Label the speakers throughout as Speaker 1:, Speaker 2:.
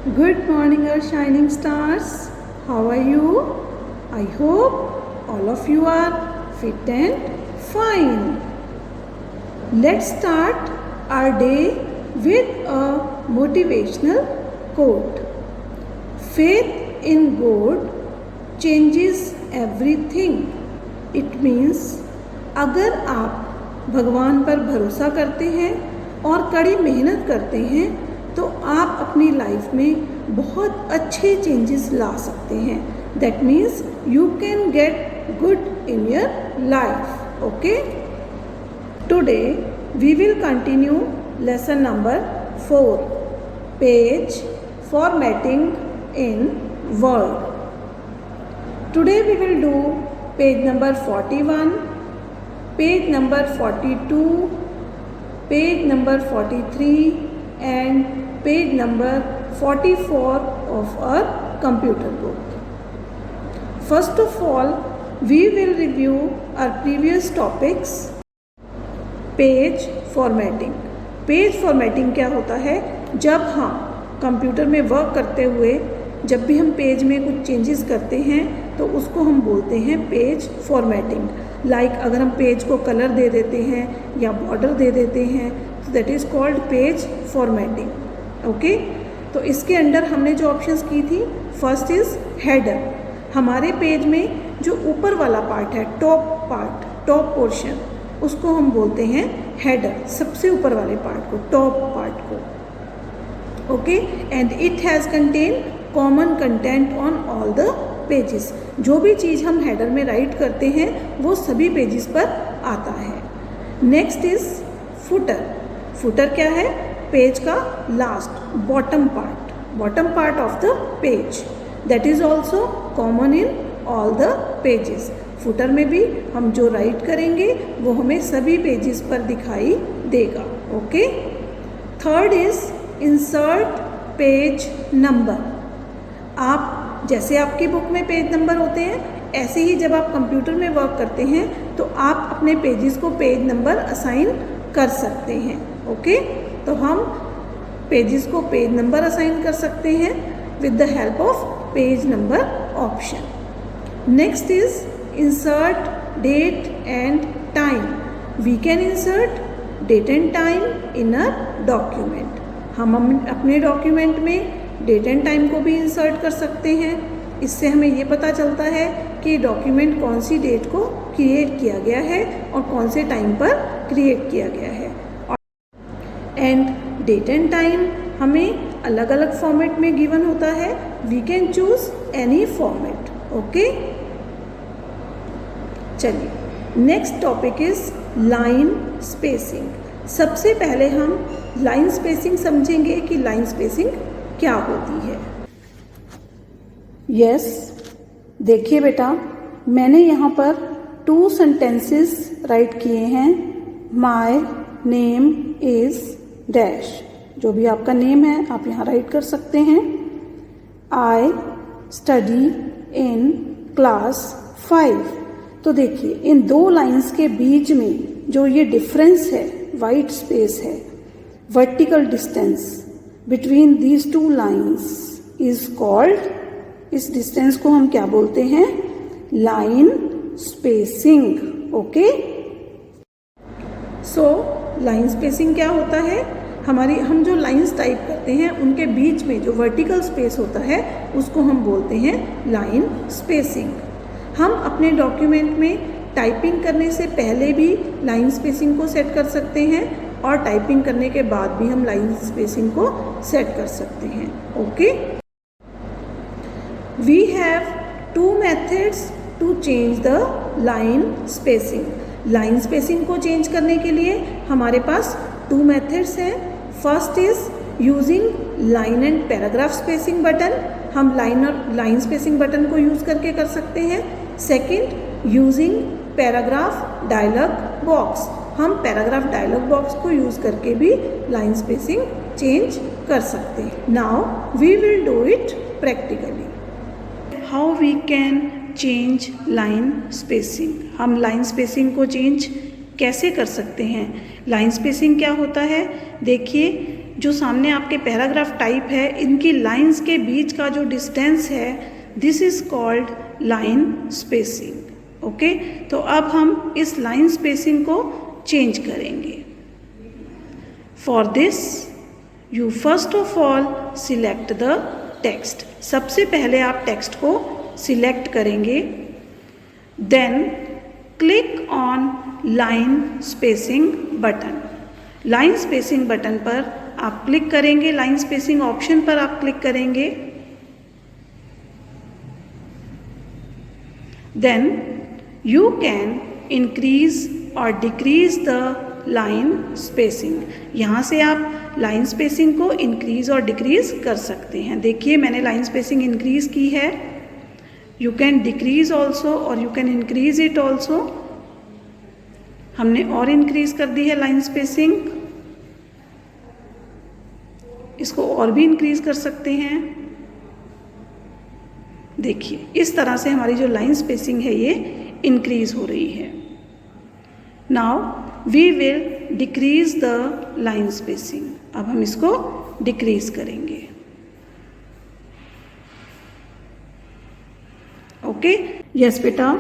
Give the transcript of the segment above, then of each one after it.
Speaker 1: Good morning, our shining stars. How are you? I hope all of you are fit and fine. Let's start our day with a motivational quote. Faith in God changes everything. It means अगर आप भगवान पर भरोसा करते हैं और कड़ी मेहनत करते हैं तो आप अपनी लाइफ में बहुत अच्छे चेंजेस ला सकते हैं. That means you can get good in your life. Okay, today we will continue lesson number 4, page formatting in Word. Today we will do page number 41, page number 42, page number 43 and page number 44 of our computer book. First of all, we will review our previous topics. Page formatting. Page formatting क्या होता है? जब हम computer में work करते हुए जब भी हम पेज में कुछ चेंजेस करते हैं तो उसको हम बोलते हैं पेज फॉर्मेटिंग. लाइक अगर हम पेज को कलर दे देते हैं या बॉर्डर दे देते हैं तो that is called page formatting. Okay, तो इसके अंडर हमने जो ऑप्शंस की थी, फर्स्ट इज़ हेडर. हमारे पेज में जो ऊपर वाला पार्ट है, टॉप पोर्शन, उसको हम बोलते हैं हेडर. सबसे ऊपर वाले पार्ट को, टॉप पार्ट को. Okay, and it has contain common content on all the pages. जो भी चीज़ हम हेडर में राइट करते हैं वो सभी पेजेस पर आता है. Next is footer. फुटर क्या है? पेज का last, bottom part of the page. That is also common in all the pages. Footer में भी हम जो राइट करेंगे वो हमें सभी पेजेस पर दिखाई देगा. Okay. Third is insert page number. आप जैसे आपकी बुक में पेज नंबर होते हैं ऐसे ही जब आप कंप्यूटर में वर्क करते हैं तो आप अपने पेजेस को पेज नंबर असाइन कर सकते हैं. ओके, तो हम पेजेस को पेज नंबर असाइन कर सकते हैं with the help of page number option. Next is insert date and time. We can insert date and time in a document. हम अपने डॉक्यूमेंट में डेट एंड टाइम को भी इंसर्ट कर सकते हैं. इससे हमें ये पता चलता है कि डॉक्यूमेंट कौन सी डेट को क्रिएट किया गया है और कौन से टाइम पर क्रिएट किया गया है. एंड डेट एंड टाइम हमें अलग अलग फॉर्मेट में गिवन होता है. We can choose any format. Okay, चलिए next topic is line spacing. सबसे पहले हम लाइन स्पेसिंग समझेंगे कि लाइन स्पेसिंग क्या होती है. यस, देखिए बेटा, मैंने यहाँ पर 2 सेंटेंसेस राइट किए हैं. My name is dash. जो भी आपका नेम है आप यहाँ राइट कर सकते हैं. I study in class 5. तो देखिए इन 2 लाइंस के बीच में जो ये डिफरेंस है, वाइट स्पेस है, vertical distance between these 2 lines is called, इस डिस्टेंस को हम क्या बोलते हैं? Line spacing. Okay, so line spacing क्या होता है? हम जो लाइंस टाइप करते हैं उनके बीच में जो वर्टिकल स्पेस होता है उसको हम बोलते हैं लाइन स्पेसिंग. हम अपने डॉक्यूमेंट में टाइपिंग करने से पहले भी लाइन स्पेसिंग को सेट कर सकते हैं और टाइपिंग करने के बाद भी हम लाइन स्पेसिंग को सेट कर सकते हैं. Okay, we have 2 methods to change the line spacing. Line spacing को चेंज करने के लिए हमारे पास 2 मेथड्स हैं. First is using line and paragraph spacing button. हम लाइन स्पेसिंग बटन को यूज करके कर सकते हैं. Second, using paragraph dialog box. हम पैराग्राफ डायलॉग बॉक्स को यूज करके भी लाइन स्पेसिंग चेंज कर सकते हैं. Now we will do it practically. How we can change line spacing. हम लाइन स्पेसिंग को चेंज कैसे कर सकते हैं? लाइन स्पेसिंग क्या होता है? देखिए, जो सामने आपके पैराग्राफ टाइप है, इनकी लाइंस के बीच का जो डिस्टेंस है, this is called line spacing. Okay, तो अब हम इस लाइन स्पेसिंग को चेंज करेंगे। For this you first of all select the text. सबसे पहले आप टेक्स्ट को सिलेक्ट करेंगे। Then click on line spacing button. Line spacing button पर आप क्लिक करेंगे, लाइन स्पेसिंग ऑप्शन पर आप क्लिक करेंगे। देन यू कैन इंक्रीज और डिक्रीज द लाइन स्पेसिंग। यहाँ से आप लाइन स्पेसिंग को इंक्रीज और डिक्रीज कर सकते हैं। देखिए मैंने लाइन स्पेसिंग इंक्रीज की है। यू कैन डिक्रीज ऑल्सो और you can increase it also. हमने और इंक्रीज कर दी है लाइन स्पेसिंग, इसको और भी इंक्रीज कर सकते हैं। देखिए इस तरह से हमारी जो लाइन स्पेसिंग है ये इंक्रीज हो रही है। Now we will decrease the line spacing. अब हम इसको डिक्रीज करेंगे। ओके, यस बेटा,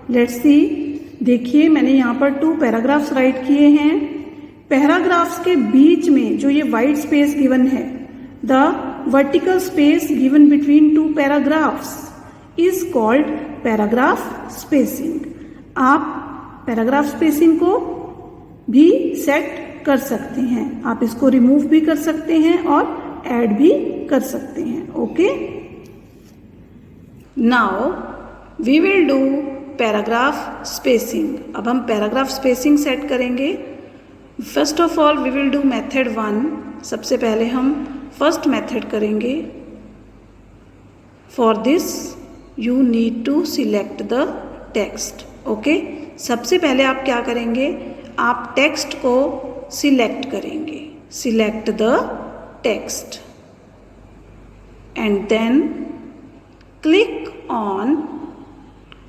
Speaker 1: लेट्स सी। देखिए मैंने यहाँ पर 2 पैराग्राफ्स राइट किए हैं। पैराग्राफ्स के बीच में जो ये वाइट स्पेस गिवन है, the vertical space given between 2 paragraphs is called paragraph spacing. आप पैराग्राफ स्पेसिंग को भी सेट कर सकते हैं। आप इसको रिमूव भी कर सकते हैं और ऐड भी कर सकते हैं। Okay, now we will do paragraph spacing. अब हम पैराग्राफ स्पेसिंग सेट करेंगे। First of all we will do method 1। सबसे पहले हम फर्स्ट मेथड करेंगे। For this you need to select the text. Okay, सबसे पहले आप क्या करेंगे, आप टेक्स्ट को सिलेक्ट करेंगे। Select the text and then click on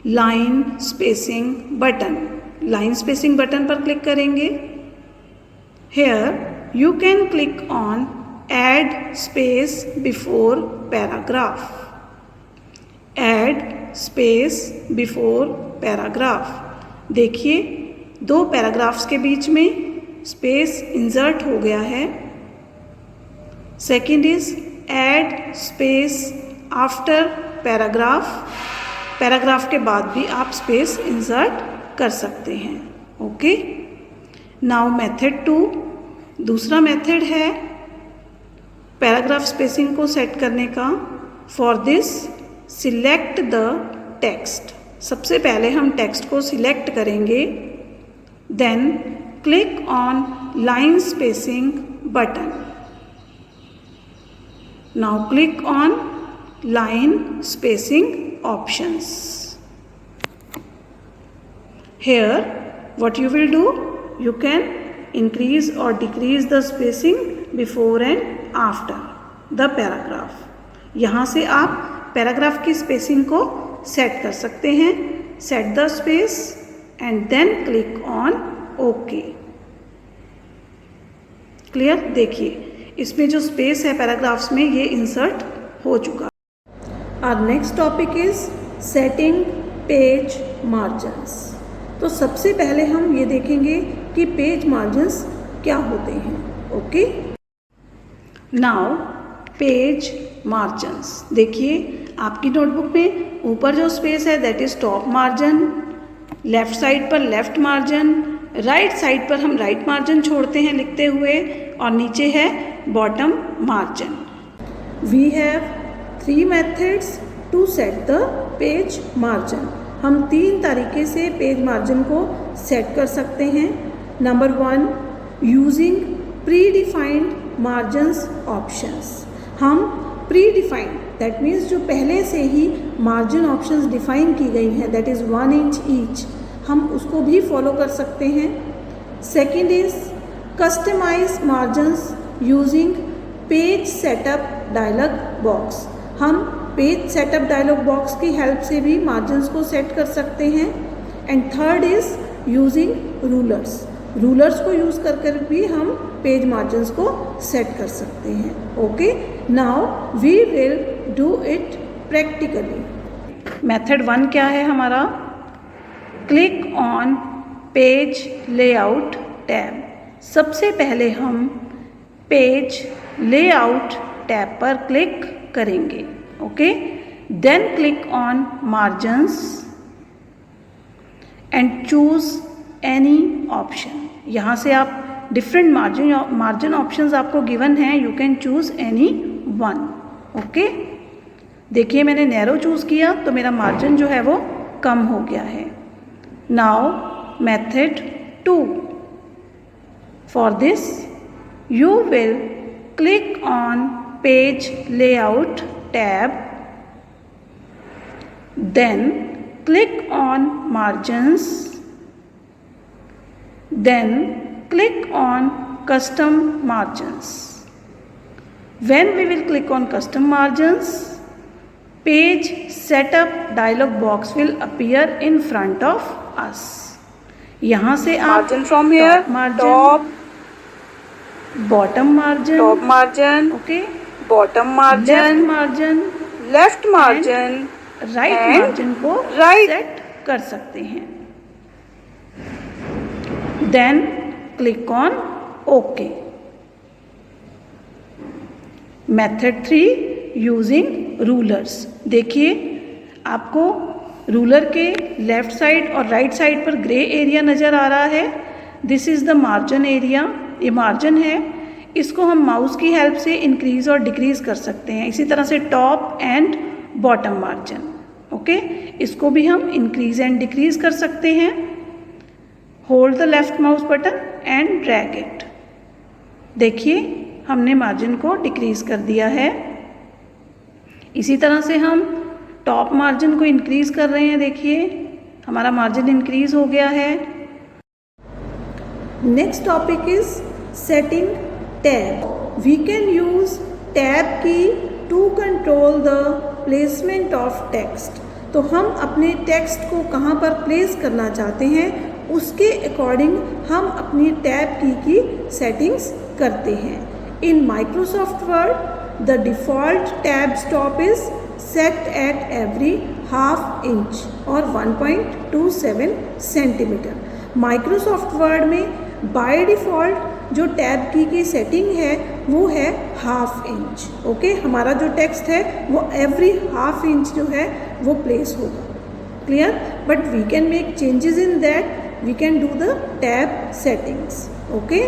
Speaker 1: line spacing button. Line spacing button पर क्लिक करेंगे। Here you can click on add space before paragraph. Add space before paragraph. देखिए 2 पैराग्राफ्स के बीच में स्पेस इंसर्ट हो गया है। Second is add space after paragraph. Paragraph के बाद भी आप स्पेस इंसर्ट कर सकते हैं। ओके, नाउ मेथड 2, दूसरा मेथड है पैराग्राफ स्पेसिंग को सेट करने का। For this select the text. सबसे पहले हम टेक्स्ट को सिलेक्ट करेंगे। Then click on line spacing button. Now click on line spacing options. Here what you will do, you can increase or decrease the spacing before and after the paragraph. यहाँ से आप paragraph की spacing को set कर सकते हैं। Set the space and then click on okay. Clear? देखिए इसमें जो स्पेस है पैराग्राफ्स में ये इंसर्ट हो चुका। Our next topic is setting page margins. तो सबसे पहले हम ये देखेंगे कि पेज मार्जिन्स क्या होते हैं। Okay, now page margins. देखिए आपकी नोटबुक में ऊपर जो स्पेस है that is top margin, left side पर लेफ्ट मार्जिन, राइट साइड पर हम राइट मार्जिन छोड़ते हैं लिखते हुए, और नीचे है bottom margin. We have 3 methods to set the page margin. हम 3 तरीके से पेज मार्जिन को सेट कर सकते हैं। Number 1, using pre defined margins options. हम प्री डिफाइंड दैट मीन्स जो पहले से ही मार्जिन ऑप्शंस डिफाइन की गई हैं दैट इज़ 1 इंच ईच, हम उसको भी फॉलो कर सकते हैं। Second is customize margins using page setup dialog box. हम पेज सेटअप डायलॉग बॉक्स की हेल्प से भी मार्जिन्स को सेट कर सकते हैं। And third is using rulers. Rulers को यूज़ कर भी हम पेज मार्जिन्स को सेट कर सकते हैं. Okay, now we will do it practically. Method 1 क्या है हमारा? Click on page layout tab. सबसे पहले हम पेज लेआउट टैब पर क्लिक करेंगे. Okay, then click on margins and choose any option. यहाँ से आप डिफरेंट मार्जिन ऑप्शंस आपको गिवन हैं, you can choose any one. Okay, देखिए मैंने नैरो चूज़ किया तो मेरा मार्जिन जो है वो कम हो गया है. Now method 2. For this you will click on page layout tab, then click on margins, then click on custom margins. When we will click on custom margins, page setup dialog box will appear in front of us. यहाँ से आप
Speaker 2: margin from here, top,
Speaker 1: bottom margin,
Speaker 2: top margin,
Speaker 1: okay,
Speaker 2: bottom margin, left margin,
Speaker 1: right margin को
Speaker 2: right
Speaker 1: set कर सकते हैं. Then click on OK. Method 3 using rulers. देखिए आपको ruler के लेफ्ट साइड और राइट साइड पर ग्रे एरिया नज़र आ रहा है. This is the margin area. ये मार्जिन है, इसको हम माउस की हेल्प से इंक्रीज़ और डिक्रीज़ कर सकते हैं. इसी तरह से top and bottom margin. Okay, इसको भी हम इंक्रीज़ एंड डिक्रीज़ कर सकते हैं. Hold the left mouse button and drag it. देखिए हमने मार्जिन को डिक्रीज़ कर दिया है. इसी तरह से हम टॉप मार्जिन को इंक्रीज़ कर रहे हैं. देखिए हमारा मार्जिन इंक्रीज़ हो गया है. Next topic is setting tab. We can use tab key to control the placement of text. तो हम अपने टेक्स्ट को कहाँ पर प्लेस करना चाहते हैं उसके अकॉर्डिंग हम अपनी टैब की सेटिंग्स करते हैं. In Microsoft word the default tab stop is set at every half inch और 1.27 सेंटीमीटर. माइक्रोसॉफ्ट वर्ड में बाय डिफ़ॉल्ट जो टैब की सेटिंग है वो है हाफ इंच. ओके, हमारा जो टेक्स्ट है वो एवरी हाफ इंच जो है वो प्लेस होगा. Clear? But we can make changes in that. We can do the tab settings. Okay,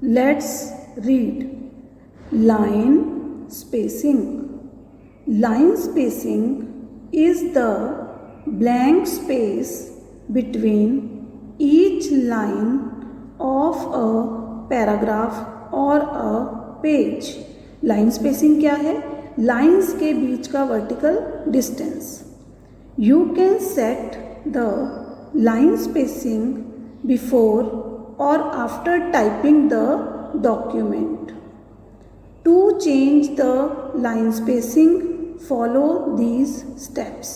Speaker 1: let's read. Line spacing. Line spacing is the blank space between each line of a paragraph or a page. Line spacing क्या है? Lines के बीच का vertical distance. You can set the line spacing before or after typing the document. To change the line spacing, follow these steps.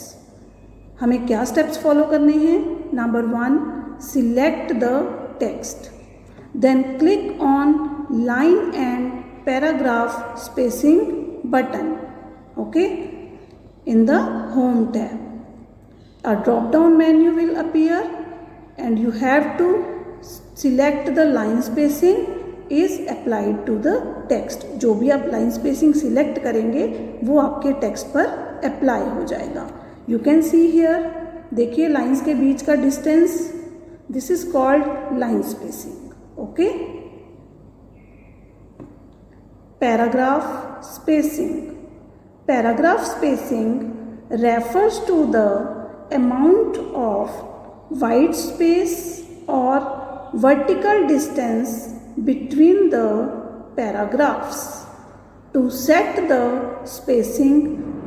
Speaker 1: हमें क्या steps follow करने हैं? Number 1, select the text. Then click on line and paragraph spacing button. Okay, in the home tab. A drop down menu will appear and you have to select the line spacing is applied to the text. जो भी आप line spacing select करेंगे वो आपके text पर apply हो जाएगा. You can see here, देखिए lines के बीच का distance, this is called line spacing. Okay. Paragraph spacing. Paragraph spacing refers to the amount of white space or vertical distance between the paragraphs. To set the spacing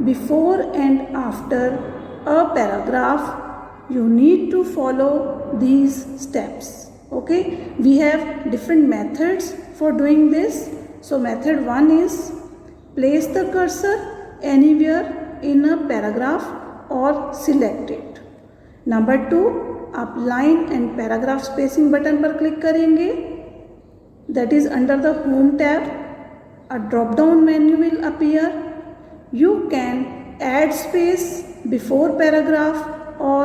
Speaker 1: before and after a paragraph, you need to follow these steps. Okay, we have different methods for doing this. So method 1 is place the cursor anywhere in a paragraph or select it. Number 2, आप line and paragraph spacing button पर click करेंगे, that is under the home tab. A drop down menu will appear. You can add space before paragraph or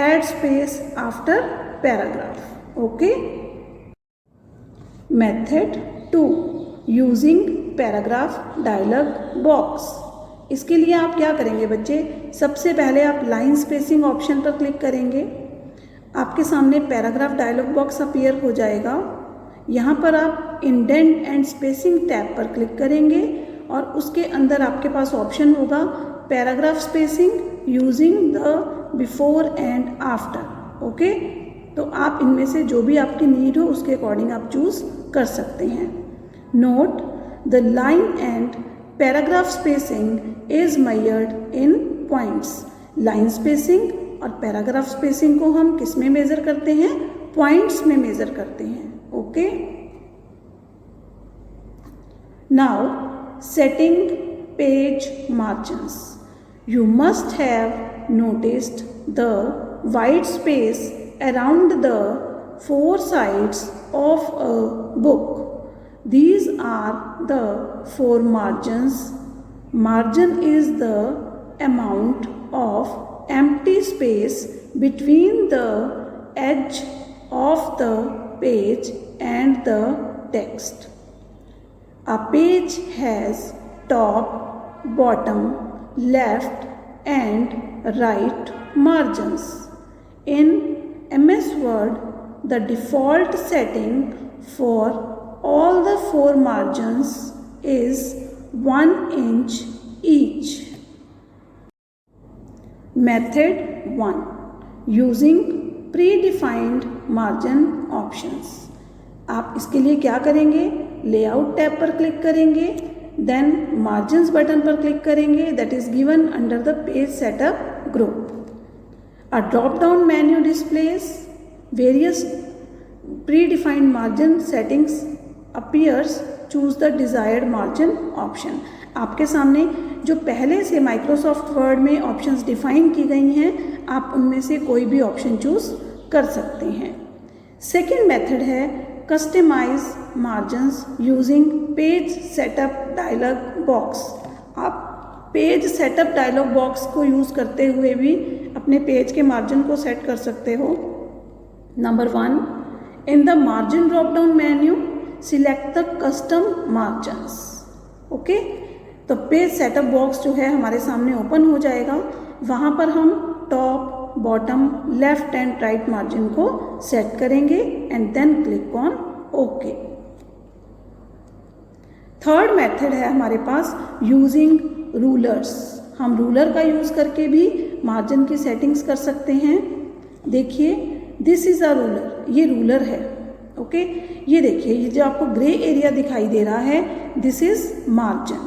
Speaker 1: add space after paragraph. Okay. Method 2, using paragraph dialog box. इसके लिए आप क्या करेंगे बच्चे, सबसे पहले आप लाइन स्पेसिंग ऑप्शन पर क्लिक करेंगे. आपके सामने पैराग्राफ डायलॉग बॉक्स अपीयर हो जाएगा. यहाँ पर आप इंडेंट एंड स्पेसिंग टैब पर क्लिक करेंगे और उसके अंदर आपके पास ऑप्शन होगा paragraph spacing using the before and after. Okay, तो आप इनमें से जो भी आपकी नीड हो उसके अकॉर्डिंग आप चूज कर सकते हैं. Note, the line and paragraph spacing is measured in points. Line spacing और पैराग्राफ स्पेसिंग को हम किस में मेजर करते हैं, पॉइंट्स में मेजर करते हैं. Okay. Now, setting page margins. You must have noticed the white space around the four sides of a book. These are the four margins. Margin is the amount of empty space between the edge of the page and the text. A page has top, bottom, left and right margins. In MS Word, the default setting for all the four margins is 1 inch each. Method 1, using predefined margin options. आप इसके लिए क्या करेंगे, layout tab पर click करेंगे, then margins button पर click करेंगे, that is given under the page setup group. A drop down menu displace various predefined margin settings appears. Choose the desired margin option. आपके सामने जो पहले से माइक्रोसॉफ्ट वर्ड में ऑप्शंस डिफाइन की गई हैं, आप उनमें से कोई भी ऑप्शन चूज कर सकते हैं. सेकेंड मेथड है customize margins using page setup dialog box. आप पेज सेटअप डायलॉग बॉक्स को यूज़ करते हुए भी अपने पेज के मार्जिन को सेट कर सकते हो. Number 1, in the margin drop down menu select the custom margins. Okay, तो पेज सेटअप बॉक्स जो है हमारे सामने ओपन हो जाएगा. वहाँ पर हम top, bottom, left and right margin को सेट करेंगे and then click on okay. Third method है हमारे पास यूजिंग रूलर्स. हम रूलर का यूज़ करके भी मार्जिन की सेटिंग्स कर सकते हैं. देखिए, दिस इज़ अ रूलर. ये रूलर है. ओके, ये देखिए, ये जो आपको ग्रे एरिया दिखाई दे रहा है, दिस इज मार्जिन.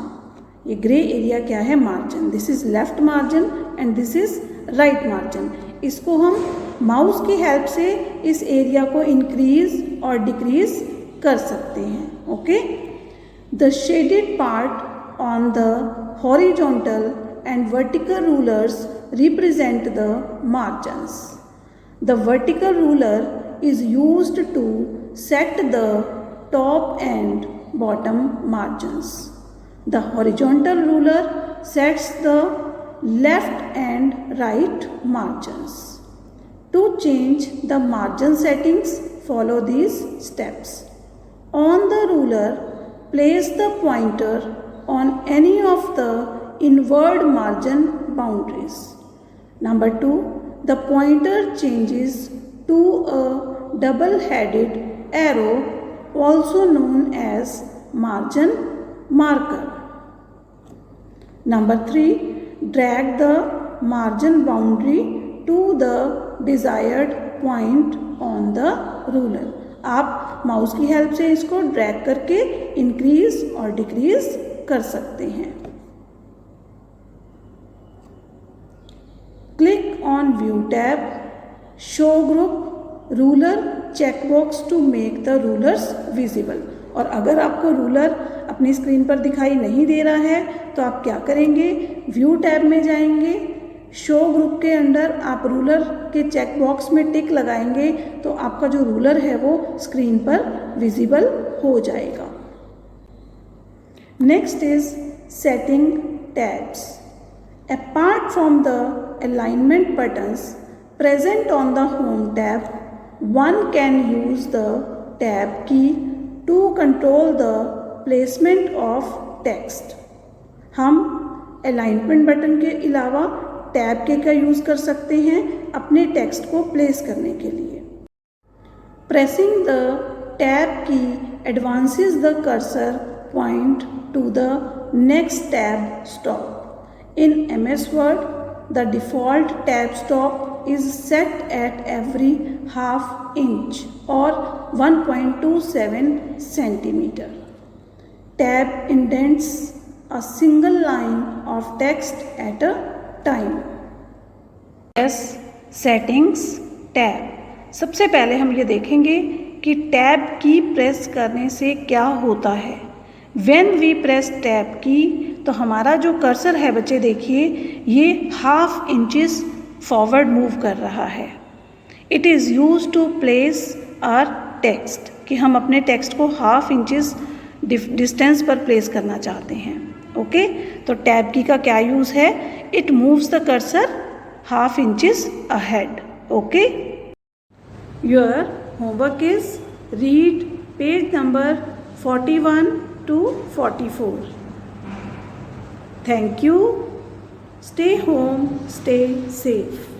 Speaker 1: ये ग्रे एरिया क्या है, margin. This is left margin and this is right margin. इसको हम माउस की हेल्प से इस एरिया को इंक्रीज और डिक्रीज कर सकते हैं. Okay, the shaded part on the horizontal and vertical rulers represent the margins. The vertical ruler is used to set the top and bottom margins. The horizontal ruler sets the left and right margins. To change the margin settings, follow these steps. On the ruler, place the pointer on any of the inward margin boundaries. Number 2, the pointer changes to a double-headed arrow, also known as margin marker. Number 3, drag the margin boundary to the desired point on the ruler. आप mouse की help से इसको drag करके increase और decrease कर सकते हैं. Click on view tab, show group ruler checkbox to make the rulers visible. और अगर आपको रूलर अपनी स्क्रीन पर दिखाई नहीं दे रहा है तो आप क्या करेंगे, व्यू टैब में जाएंगे, शो ग्रुप के अंडर आप रूलर के चेक बॉक्स में टिक लगाएंगे तो आपका जो रूलर है वो स्क्रीन पर विजिबल हो जाएगा। Next is setting tabs. Apart from the alignment buttons present on the home tab, one can use the tab key to control the placement of text. हम अलाइनमेंट बटन के अलावा tab के का use कर सकते हैं अपने टेक्स्ट को प्लेस करने के लिए। Pressing the tab key advances the cursor point to the next tab stop. In MS Word, the default tab stop is set at every half inch or 1.27 centimeter. Tab indents a single line of text at a time. Yes, settings tab. सबसे पहले हम ये देखेंगे कि tab की press करने से क्या होता है। When we press टैब की तो हमारा जो कर्सर है बच्चे देखिए ये हाफ इंचेस फॉरवर्ड मूव कर रहा है। It is use to place our text कि हम अपने टेक्स्ट को हाफ इंचेस डिस्टेंस पर प्लेस करना चाहते हैं। ओके तो टैब की का क्या यूज़ है? It moves the cursor half inches ahead. Okay your homework is read page number 41 to 44. Thank you. Stay home, stay safe.